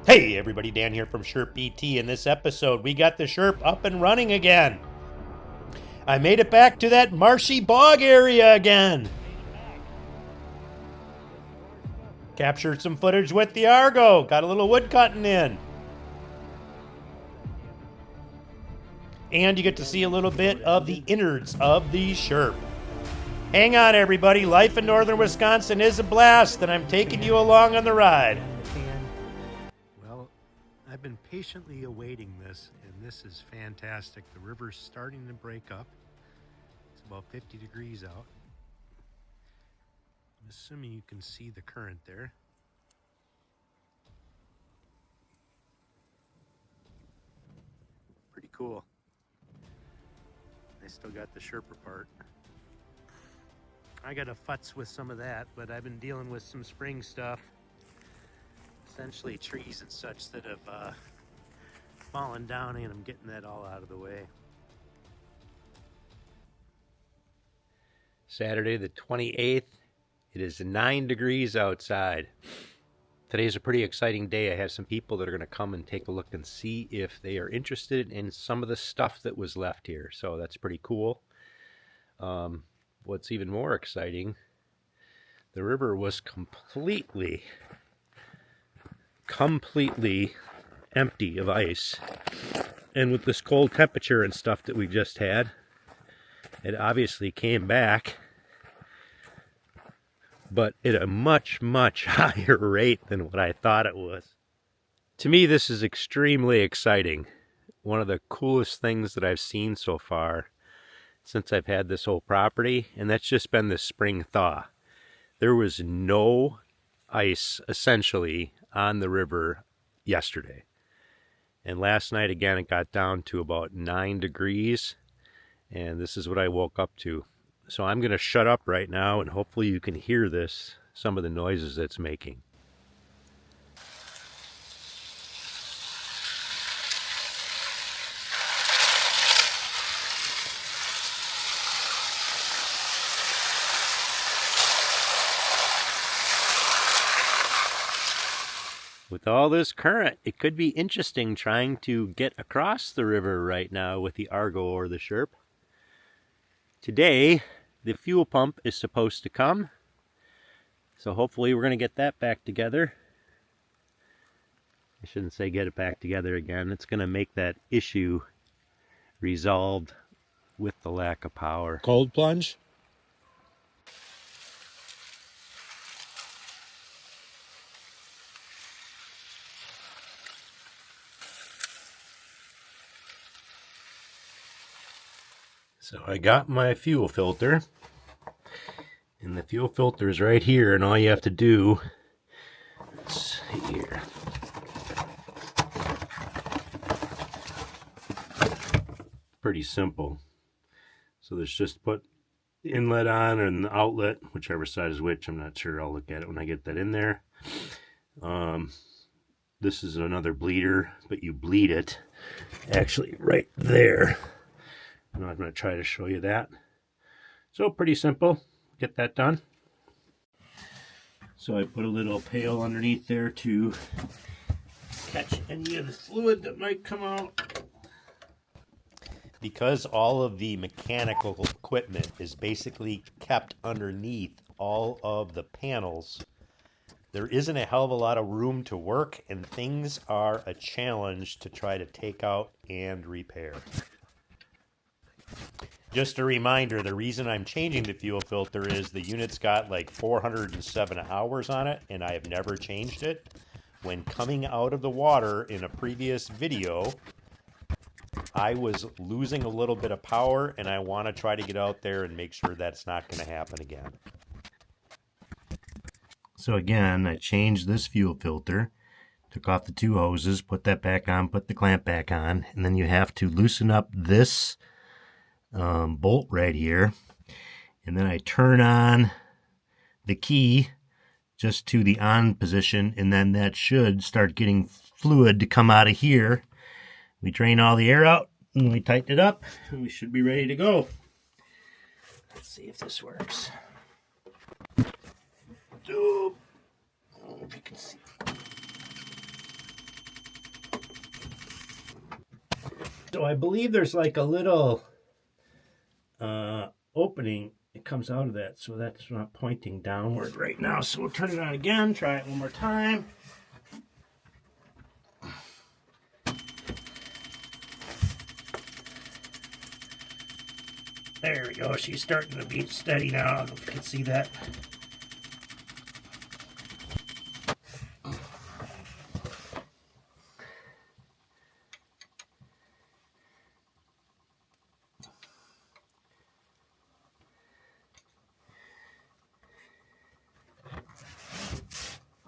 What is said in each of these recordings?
Hey everybody, Dan here from Sherp BT. In this episode, we got the Sherp up and running again. I made it back to that marshy bog area again. Captured some footage with the Argo. Got a little wood cutting in. And you get to see a little bit of the innards of the Sherp. Hang on everybody, life in northern Wisconsin is a blast, and I'm taking you along on the ride. Well, I've been patiently awaiting this, and this is fantastic. The river's starting to break up. It's about 50 degrees out. I'm assuming you can see the current there. Pretty cool. I still got the Sherpa part. I got a futz with some of that, but I've been dealing with some spring stuff. Essentially trees and such that have fallen down, and I'm getting that all out of the way. Saturday the 28th. It is 9 degrees outside. Today's a pretty exciting day. I have some people that are going to come and take a look and see if they are interested in some of the stuff that was left here. So that's pretty cool. What's even more exciting, the river was completely empty of ice. And with this cold temperature and stuff that we just had, it obviously came back, but at a much higher rate than what I thought it was. To me, this is extremely exciting. One of the coolest things that I've seen so far since I've had this whole property, and that's just been the spring thaw. There was no ice, essentially, on the river yesterday. And last night, again, it got down to about 9 degrees, and this is what I woke up to. So I'm going to shut up right now, and hopefully you can hear this, some of the noises it's making. With all this current, it could be interesting trying to get across the river right now with the Argo or the Sherp. Today, the fuel pump is supposed to come, so hopefully we're going to get that back together. I shouldn't say get it back together again. It's going to make that issue resolved with the lack of power. Cold plunge? So I got my fuel filter, and the fuel filter is right here, and all you have to do, let's see here, pretty simple. So there's just put the inlet on and the outlet, whichever side is which, I'm not sure. I'll look at it when I get that in there. This is another bleeder, but you bleed it actually right there. And I'm going to try to show you that. So pretty simple. Get that done. So I put a little pail underneath there to catch any of the fluid that might come out. Because all of the mechanical equipment is basically kept underneath all of the panels, there isn't a hell of a lot of room to work, and things are a challenge to try to take out and repair. Just a reminder, the reason I'm changing the fuel filter is the unit's got like 407 hours on it, and I have never changed it. When coming out of the water in a previous video, I was losing a little bit of power, and I want to try to get out there and make sure that's not going to happen again. So again, I changed this fuel filter, took off the two hoses, put that back on, put the clamp back on, and then you have to loosen up this bolt right here, and then I turn on the key just to the on position, and then that should start getting fluid to come out of here. We drain all the air out, and we tighten it up, and we should be ready to go. Let's see if this works. I don't know if you can see. So I believe there's like a little opening. It comes out of that, so that's not pointing downward right now. So we'll turn it on again, try it one more time. There we go, she's starting to beat steady now. I don't know if you can see that.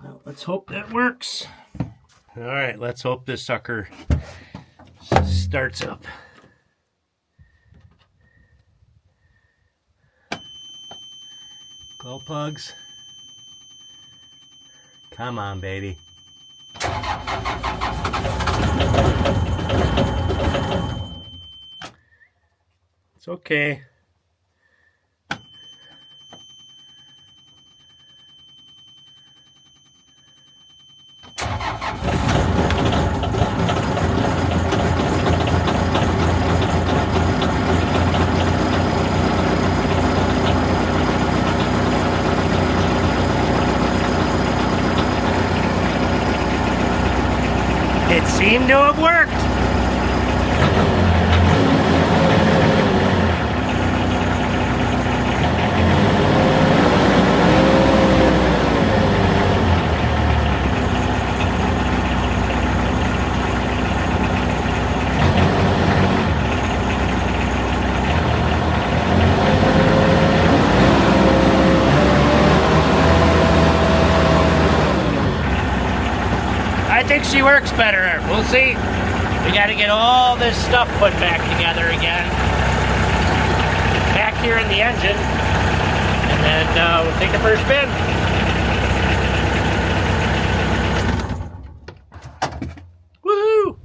Well, let's hope that works. All right, let's hope this sucker starts up. Glow plugs. Come on, baby. It's okay. It seemed to have worked. I think she works better. We'll see. We got to get all this stuff put back together again. Back here in the engine. And then we'll take the first spin. Woohoo!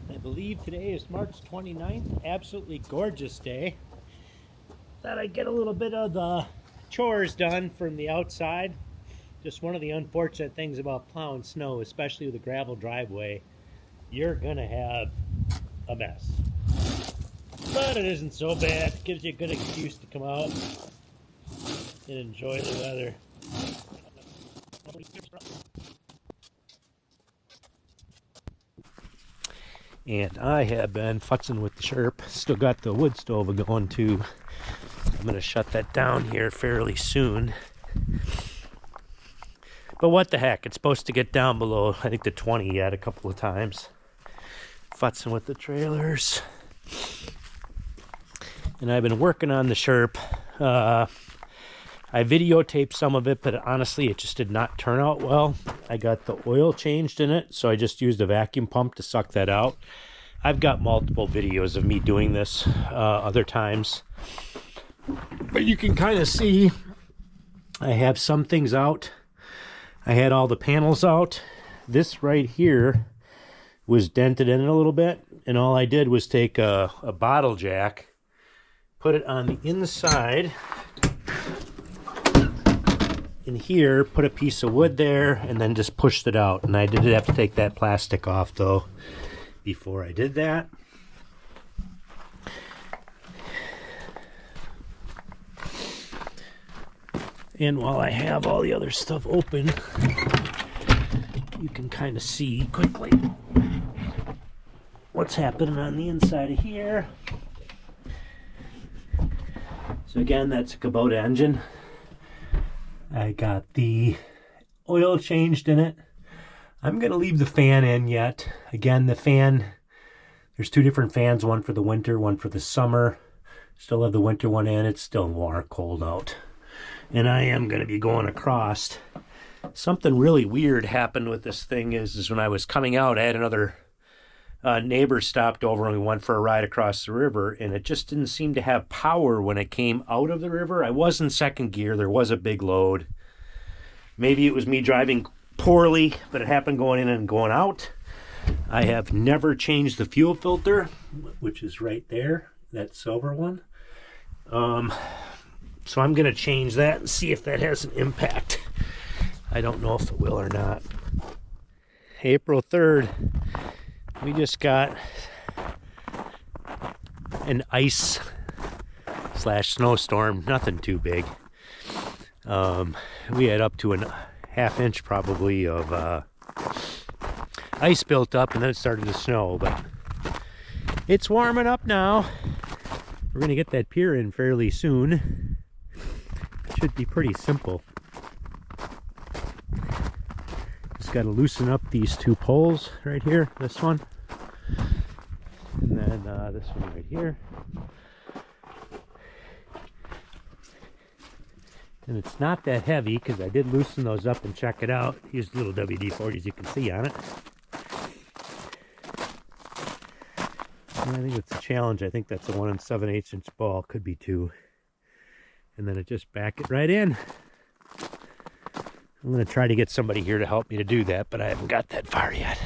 I believe today is March 29th. Absolutely gorgeous day. Thought I'd get a little bit of the chores done from the outside. Just one of the unfortunate things about plowing snow, especially with a gravel driveway, you're gonna have a mess. But it isn't so bad. It gives you a good excuse to come out and enjoy the weather. And I have been futzing with the Sherp. Still got the wood stove going too. I'm gonna shut that down here fairly soon. But what the heck, it's supposed to get down below, I think, the 20 yet a couple of times. Futzing with the trailers. And I've been working on the Sherp. I videotaped some of it, but honestly, it just did not turn out well. I got the oil changed in it, so I just used a vacuum pump to suck that out. I've got multiple videos of me doing this other times. But you can kind of see I have some things out. I had all the panels out. This right here was dented in a little bit, and all I did was take a bottle jack, put it on the inside, in here, put a piece of wood there, and then just pushed it out. And I did have to take that plastic off though before I did that. And while I have all the other stuff open, you can kind of see quickly what's happening on the inside of here. So again, that's a Kubota engine. I got the oil changed in it. I'm going to leave the fan in yet. Again, the fan, there's two different fans, one for the winter, one for the summer. Still have the winter one in. It's still warm, cold out. And I am going to be going across. Something really weird happened with this thing is when I was coming out, I had another neighbor stopped over and we went for a ride across the river, and it just didn't seem to have power when it came out of the river. I was in second gear. There was a big load. Maybe it was me driving poorly, but it happened going in and going out. I have never changed the fuel filter, which is right there, that silver one. So I'm going to change that and see if that has an impact. I don't know if it will or not. April 3rd. We just got an ice slash snowstorm, nothing too big. We had up to a half inch probably of ice built up, and then it started to snow, but it's warming up now. We're gonna get that pier in fairly soon. It should be pretty simple. Just got to loosen up these two poles right here, this one, and then this one right here. And it's not that heavy because I did loosen those up and check it out. Here's little WD-40s you can see on it. And I think it's a challenge. I think that's a 1 7/8 inch ball, could be 2. And then it just back it right in. I'm going to try to get somebody here to help me to do that, but I haven't got that far yet.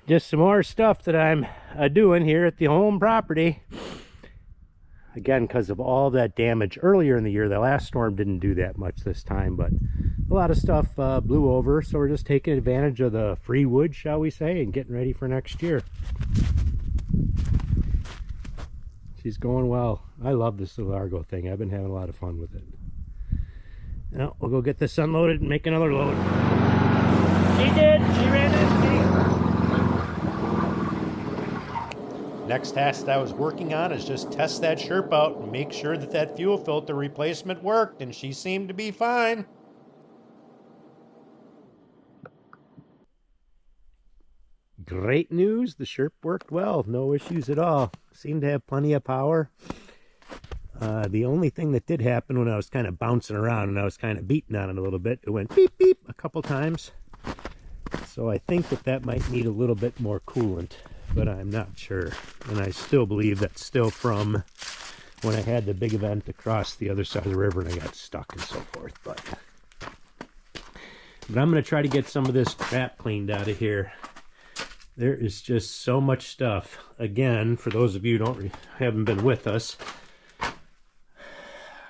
Just some more stuff that I'm doing here at the home property. Again, because of all that damage earlier in the year. The last storm didn't do that much this time, but a lot of stuff blew over, so we're just taking advantage of the free wood, shall we say, and getting ready for next year. She's going well. I love this little Argo thing. I've been having a lot of fun with it. Now, we'll go get this unloaded and make another load. She did. She ran into me. Next task that I was working on is just test that Sherp out and make sure that that fuel filter replacement worked, and she seemed to be fine. Great news, the Sherp worked well, no issues at all. Seemed to have plenty of power. The only thing that did happen when I was kind of bouncing around and I was kind of beating on it a little bit, it went beep beep a couple times. So I think that might need a little bit more coolant, but I'm not sure. And I still believe that's still from when I had the big event across the other side of the river and I got stuck and so forth. But I'm going to try to get some of this crap cleaned out of here. There is just so much stuff. Again, for those of you who haven't been with us,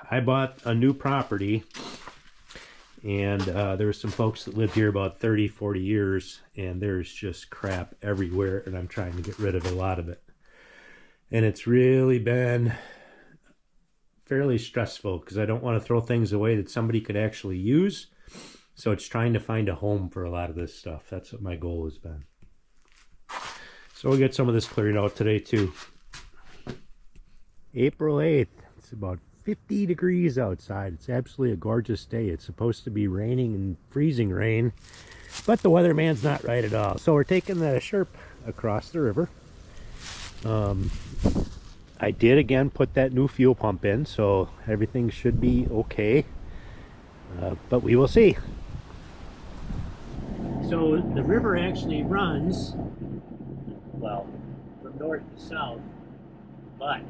I bought a new property, and there were some folks that lived here about 30, 40 years, and there's just crap everywhere, and I'm trying to get rid of a lot of it. And it's really been fairly stressful because I don't want to throw things away that somebody could actually use. So it's trying to find a home for a lot of this stuff. That's what my goal has been. So we'll get some of this cleared out today too. April 8th. It's about 50 degrees outside. It's absolutely a gorgeous day. It's supposed to be raining and freezing rain, but the weatherman's not right at all. So we're taking the Sherp across the river. I did again put that new fuel pump in, so everything should be okay. But we will see. So the river actually runs, well, from north to south, but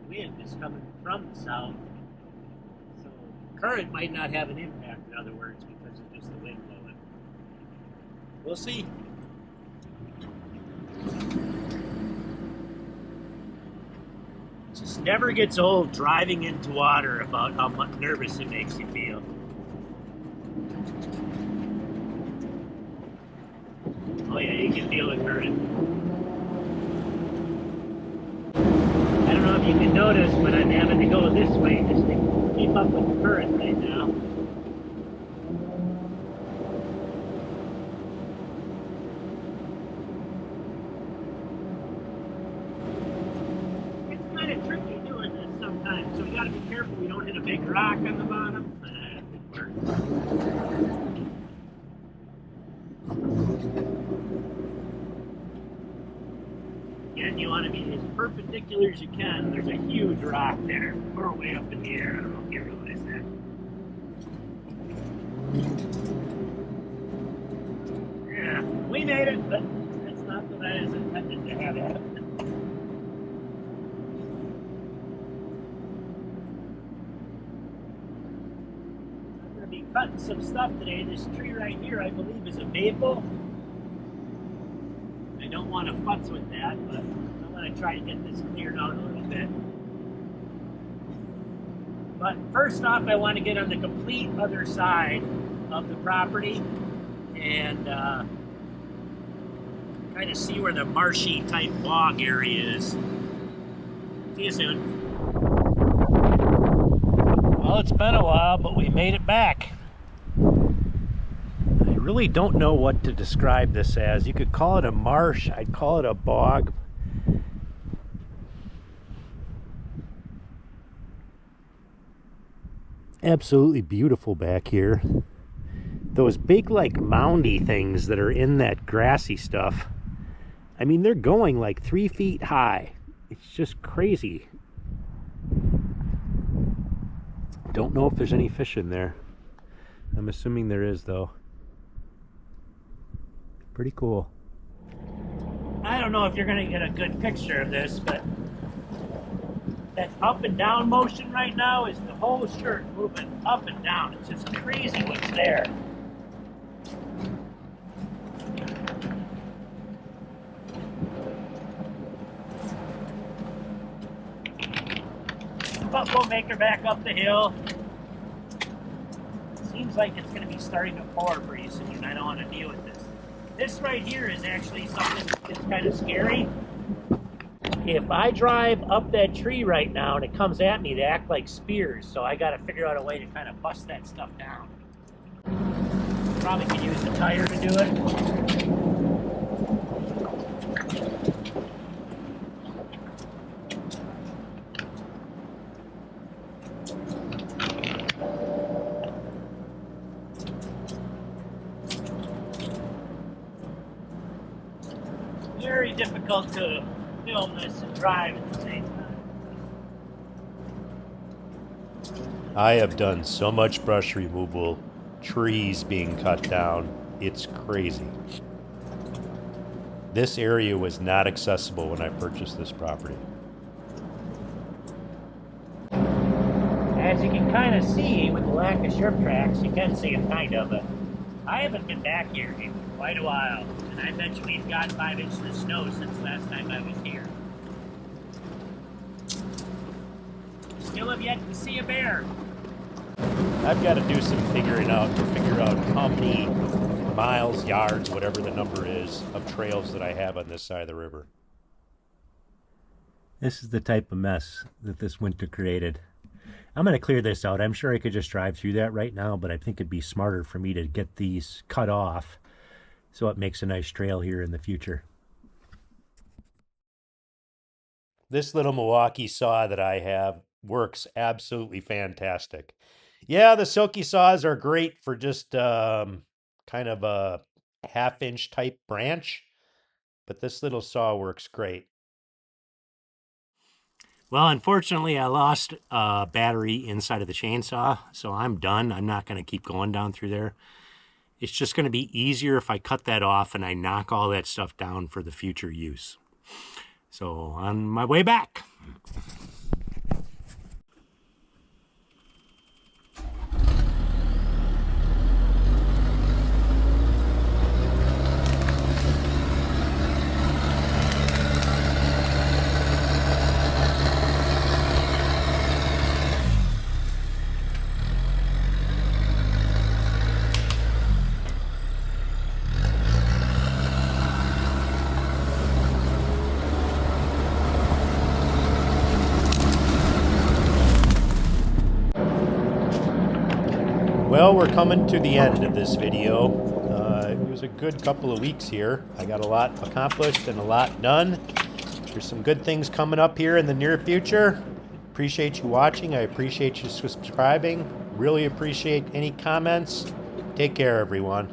wind is coming from the south, so current might not have an impact, in other words, because of just the wind blowing. We'll see. It just never gets old driving into water about how much nervous it makes you feel. Oh yeah, you can feel the current. I don't know if you can notice, but I'm having to go this way just to keep up with the current right now. It's kind of tricky doing this sometimes, so we got to be careful we don't hit a big rock on the bottom. It works. Again, you want to be as perpendicular as you can. There's a huge rock there, or way up in the air. I don't know if you realize that. Yeah, we made it, but that's not what I was intended to have happen. I'm going to be cutting some stuff today. This tree right here, I believe, is a maple. I don't want to futz with that, but I'm going to try to get this cleared out a little bit. But first off, I want to get on the complete other side of the property and kind of see where the marshy type bog area is. See you soon. Well, it's been a while, but we made it back. I really don't know what to describe this as. You could call it a marsh, I'd call it a bog. Absolutely beautiful back here. Those big like moundy things that are in that grassy stuff, I mean, they're going like 3 feet high. It's just crazy. Don't know if there's any fish in there. I'm assuming there is though. Pretty cool. I don't know if you're gonna get a good picture of this, but that up and down motion right now is the whole shirt moving up and down. It's just crazy what's there. But we'll make her back up the hill. Seems like it's going to be starting to pour pretty soon. I don't want to deal with this. This right here is actually something that's kind of scary. If I drive up that tree right now and it comes at me, they act like spears. So I got to figure out a way to kind of bust that stuff down. Probably could use the tire to do it. Very difficult to film this and drive at the same time. I have done so much brush removal, trees being cut down, it's crazy. This area was not accessible when I purchased this property. As you can kind of see with the lack of Sherp tracks, you can see them kind of, but I haven't been back here in quite a while. And I bet you we've got 5 inches of snow since last time I was here. Still have yet to see a bear. I've got to do some figuring out to figure out how many miles, yards, whatever the number is, of trails that I have on this side of the river. This is the type of mess that this winter created. I'm going to clear this out. I'm sure I could just drive through that right now, but I think it'd be smarter for me to get these cut off so it makes a nice trail here in the future. This little Milwaukee saw that I have works absolutely fantastic. Yeah, the silky saws are great for just kind of a 1/2 inch type branch, but this little saw works great. Well, unfortunately, I lost a battery inside of the chainsaw, so I'm done. I'm not going to keep going down through there. It's just going to be easier if I cut that off and I knock all that stuff down for the future use. So on my way back. Well, we're coming to the end of this video. It was a good couple of weeks here. I got a lot accomplished and a lot done. There's some good things coming up here in the near future. Appreciate you watching. I appreciate you subscribing. Really appreciate any comments. Take care, everyone.